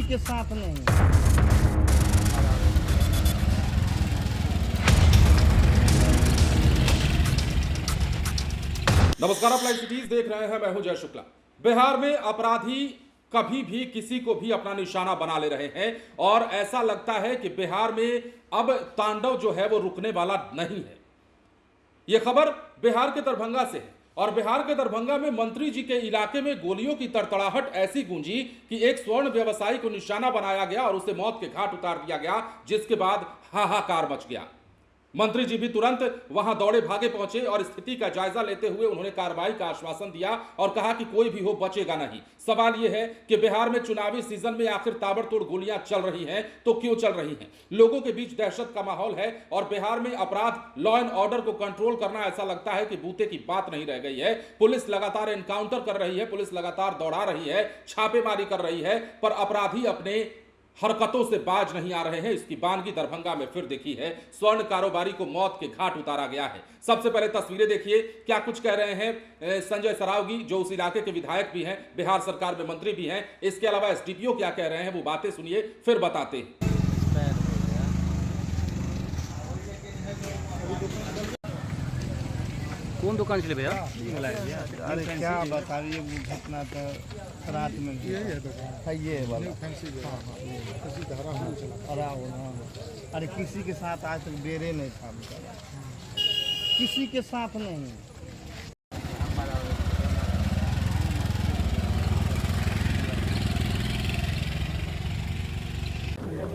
के साथ नहीं। नमस्कार, आप लाइव सिटीज देख रहे हैं। मैं हूं जय शुक्ला। बिहार में अपराधी कभी भी किसी को भी अपना निशाना बना ले रहे हैं और ऐसा लगता है कि बिहार में अब तांडव जो है वो रुकने वाला नहीं है। यह खबर बिहार के दरभंगा से है और बिहार के दरभंगा में मंत्री जी के इलाके में गोलियों की तड़तड़ाहट ऐसी गूंजी कि एक स्वर्ण व्यवसायी को निशाना बनाया गया और उसे मौत के घाट उतार दिया गया, जिसके बाद हाहाकार मच गया। मंत्री जी भी तुरंत वहां दौड़े भागे पहुंचे और स्थिति का जायजा लेते हुए उन्होंने कार्रवाई का आश्वासन दिया और कहा कि कोई भी हो बचेगा नहीं। सवाल यह है कि बिहार में चुनावी सीजन में आखिर ताबड़तोड़ गोलियां चल रही हैं तो क्यों चल रही हैं? लोगों के बीच दहशत का माहौल है और बिहार में अपराध, लॉ एंड ऑर्डर को कंट्रोल करना ऐसा लगता है कि बूते की बात नहीं रह गई है। पुलिस लगातार एनकाउंटर कर रही है, पुलिस लगातार दौड़ा रही है, छापेमारी कर रही है, पर अपराधी अपने हरकतों से बाज नहीं आ रहे हैं। इसकी बानगी दरभंगा में फिर देखी है। स्वर्ण कारोबारी को मौत के घाट उतारा गया है। सबसे पहले तस्वीरें देखिए, क्या कुछ कह रहे हैं संजय सरावगी, जो उस इलाके के विधायक भी हैं, बिहार सरकार में मंत्री भी हैं। इसके अलावा एसडीपीओ क्या कह रहे हैं, वो बातें सुनिए, फिर बताते हैं। कौन दुकान चले भैया? अरे क्या बता रही है घटना, तो रात में ये वाला अरे किसी के साथ आज तक बेरे नहीं था, किसी के साथ नहीं।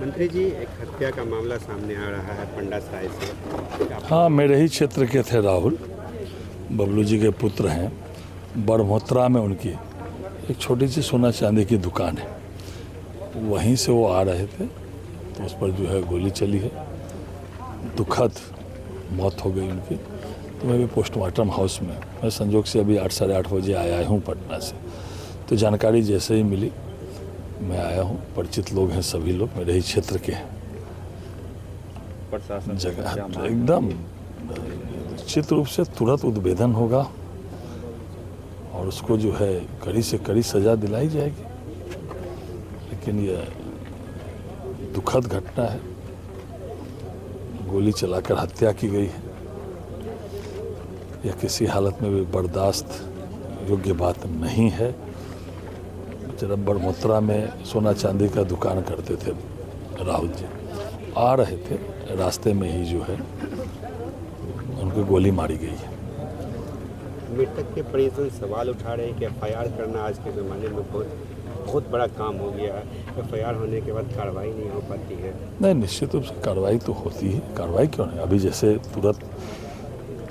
मंत्री जी, एक हत्या का मामला सामने आ रहा है पंडासराय से। हाँ, मेरे ही क्षेत्र के थे राहुल, बबलू जी के पुत्र हैं। बड़मोत्रा में उनकी एक छोटी सी सोना चांदी की दुकान है, वहीं से वो आ रहे थे तो उस पर जो है गोली चली है। दुखद मौत हो गई उनकी। तो मैं भी पोस्टमार्टम हाउस में, मैं संजोग से अभी 8 साढ़े 8 बजे आया हूँ पटना से। तो जानकारी जैसे ही मिली मैं आया हूँ। परिचित लोग हैं, सभी लोग मेरे ही क्षेत्र के हैं। प्रशासन जगह एकदम निश्चित रूप से तुरंत उद्भेदन होगा और उसको जो है कड़ी से कड़ी सजा दिलाई जाएगी। लेकिन यह दुखद घटना है, गोली चलाकर हत्या की गई है। यह किसी हालत में भी बर्दाश्त योग्य बात नहीं है। जब बड़मोत्रा में सोना चांदी का दुकान करते थे राहुल जी, आ रहे थे, रास्ते में ही जो है उनको गोली मारी गई है। मृतक के परिजन सवाल उठा रहे हैं कि एफआईआर करना आज के ज़माने में बहुत बड़ा काम हो गया है। एफआईआर होने के बाद कार्रवाई नहीं हो पाती है। नहीं, निश्चित रूप से कार्रवाई तो होती है। कार्रवाई क्यों नहीं? अभी जैसे तुरंत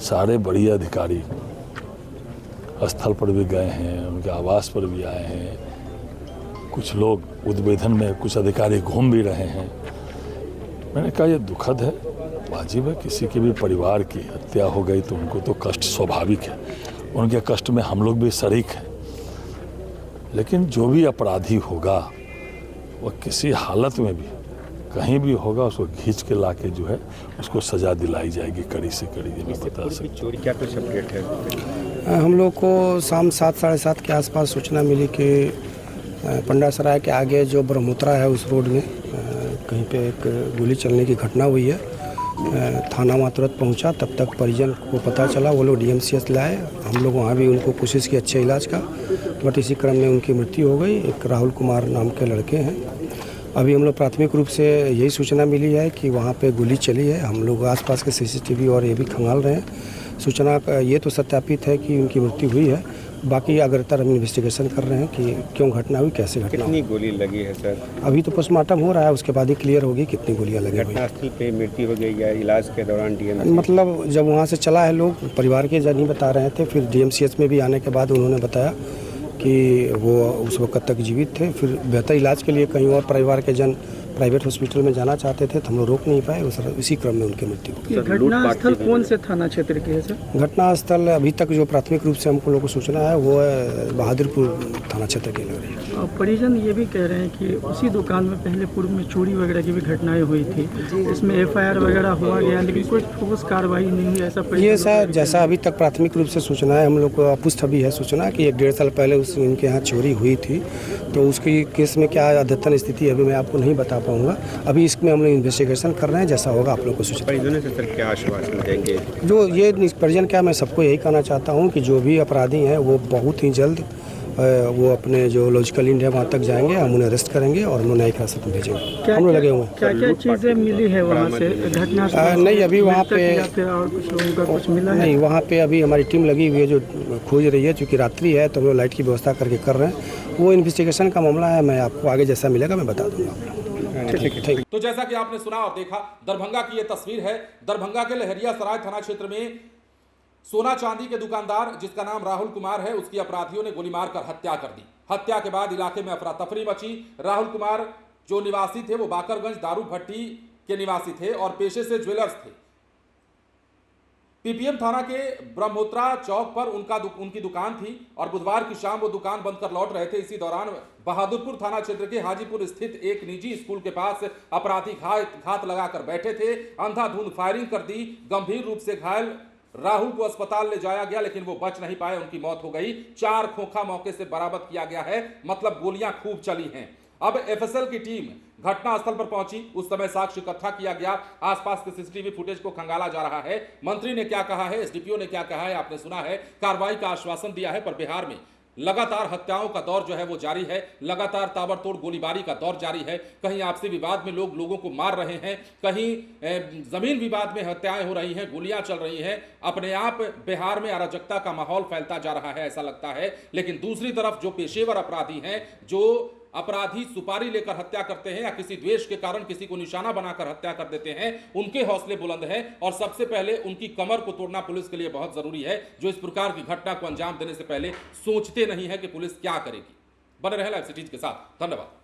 सारे बड़ी अधिकारी स्थल पर भी गए हैं, उनके आवास पर भी आए हैं। कुछ लोग उद्भेदन में, कुछ अधिकारी घूम भी रहे हैं। मैंने कहा यह दुखद है, वाजिब है। किसी के भी परिवार की हत्या हो गई तो उनको तो कष्ट स्वाभाविक है, उनके कष्ट में हम लोग भी शरीक हैं। लेकिन जो भी अपराधी होगा वह किसी हालत में भी कहीं भी होगा, उसको खींच के लाके जो है उसको सजा दिलाई जाएगी, कड़ी से कड़ी। ये मैं बता सकता। चोरी क्या कुछ अपडेट है? हम लोग को शाम 7 साढ़े 7 के आसपास सूचना मिली कि पंडासराय के आगे जो ब्रह्मोत्रा है उस रोड में कहीं पे एक गोली चलने की घटना हुई है। थाना वहाँ तुरंत पहुँचा, तब तक परिजन को पता चला, वो लोग डीएमसीएच लाए। हम लोग वहाँ भी उनको कोशिश की अच्छे इलाज का, बट इसी क्रम में उनकी मृत्यु हो गई। एक राहुल कुमार नाम के लड़के हैं। अभी हम लोग प्राथमिक रूप से यही सूचना मिली है कि वहाँ पे गोली चली है। हम लोग आसपास के सीसीटीवी और ये भी खंगाल रहे हैं। सूचना का ये तो सत्यापित है कि उनकी मृत्यु हुई है। बाकी अग्रतर हम इन्वेस्टिगेशन कर रहे हैं कि क्यों घटना हुई, कैसे घटना। कितनी गोली लगी है सर? अभी तो पोस्टमार्टम हो रहा है, उसके बाद ही क्लियर होगी कितनी गोलियां लगी। घटनास्थल पे मृत्यु हो गई या इलाज के दौरान डीएमसी? मतलब जब वहाँ से चला है, लोग परिवार के जन ही बता रहे थे। फिर डीएमसीएच में भी आने के बाद उन्होंने बताया कि वो उस वक्त तक जीवित थे। फिर बेहतर इलाज के लिए कहीं और परिवार के जन प्राइवेट हॉस्पिटल में जाना चाहते थे तो हम लोग रोक नहीं पाए, उसी क्रम में उनकी मृत्यु हो गई। ये घटना स्थल कौन से थाना क्षेत्र की है सर? घटना स्थल अभी तक जो प्राथमिक रूप से हमको लोगों को सूचना है वो है बहादुरपुर थाना क्षेत्र की लग रही है। और परिजन ये भी कह रहे हैं कि उसी दुकान में पहले पूर्व में चोरी वगैरह की भी घटनाएं हुई थी, इसमें FIR वगैरह हुआ गया लेकिन कोई ठोस कार्रवाई नहीं हुई, ऐसा ये सर जैसा अभी तक प्राथमिक रूप से सूचना है, हम लोग को अपुष्ट भी है सूचना कि 1-1.5 साल पहले इनके यहाँ चोरी हुई थी, तो उसकी केस में क्या अद्यतन स्थिति अभी मैं आपको नहीं बता पाऊंगा। अभी इसमें हम लोग इन्वेस्टिगेशन कर रहे हैं, जैसा होगा आप लोग को सूचित परिजनों से सर क्या आश्वासन देंगे? जो ये परिजन क्या, मैं सबको यही कहना चाहता हूँ कि जो भी अपराधी हैं वो बहुत ही जल्द वो अपने जो लॉजिकल इंड है वहाँ तक जाएंगे, हम उन्हें अरेस्ट करेंगे और उन्हें न्यायिक हिरासत में भेजेंगे। हम लोग लगे हुए हैं। क्या क्या चीज़ें मिली है वहाँ से घटना नहीं अभी वहाँ पे या फिर और कुछ लोगों का कुछ मिला है? नहीं, वहाँ पे अभी हमारी टीम लगी हुई है जो खोज रही है, क्योंकि रात्रि है तो हम लोग लाइट की व्यवस्था करके कर रहे हैं। वो इन्वेस्टिगेशन का मामला है, मैं आपको आगे जैसा मिलेगा मैं बता दूँगा। तो जैसा कि आपने सुना और देखा, दरभंगा की ये तस्वीर है। दरभंगा के लहरियासराय थाना क्षेत्र में सोना चांदी के दुकानदार जिसका नाम राहुल कुमार है, उसकी अपराधियों ने गोली मारकर हत्या कर दी। हत्या के बाद इलाके में अफरा तफरी मची। राहुल कुमार जो निवासी थे वो बाकरगंज दारू भट्टी के निवासी थे और पेशे से ज्वेलर्स थे। PPM थाना के ब्रह्मोत्रा चौक पर उनकी दुकान थी और बुधवार की शाम वो दुकान बंद कर लौट रहे थे। इसी दौरान बहादुरपुर थाना क्षेत्र के हाजीपुर स्थित एक निजी स्कूल के पास अपराधी घात लगाकर बैठे थे। अंधाधुंध फायरिंग कर दी। गंभीर रूप से घायल राहुल को अस्पताल ले जाया गया लेकिन वो बच नहीं पाए, उनकी मौत हो गई। 4 खोखा मौके से बरामद किया गया है, मतलब गोलियां खूब चली हैं। अब FSL की टीम घटनास्थल पर पहुंची। उस समय साक्ष्य इकट्ठा किया गया। आसपास के CCTV फुटेज को खंगाला जा रहा है। मंत्री ने क्या कहा है, SDPO ने क्या कहा है, आपने सुना है। कार्रवाई का आश्वासन दिया है, पर बिहार में लगातार हत्याओं का दौर जो है वो जारी है। लगातार ताबड़तोड़ गोलीबारी का दौर जारी है। कहीं आपसी विवाद में लोग लोगों को मार रहे हैं, कहीं जमीन विवाद में हत्याएं हो रही हैं, गोलियां चल रही हैं। अपने आप बिहार में अराजकता का माहौल फैलता जा रहा है, ऐसा लगता है। लेकिन दूसरी तरफ जो पेशेवर अपराधी हैं, जो अपराधी सुपारी लेकर हत्या करते हैं या किसी द्वेष के कारण किसी को निशाना बनाकर हत्या कर देते हैं, उनके हौसले बुलंद हैं। और सबसे पहले उनकी कमर को तोड़ना पुलिस के लिए बहुत जरूरी है, जो इस प्रकार की घटना को अंजाम देने से पहले सोचते नहीं है कि पुलिस क्या करेगी। बने रहे लाइव सिटीज के साथ। धन्यवाद।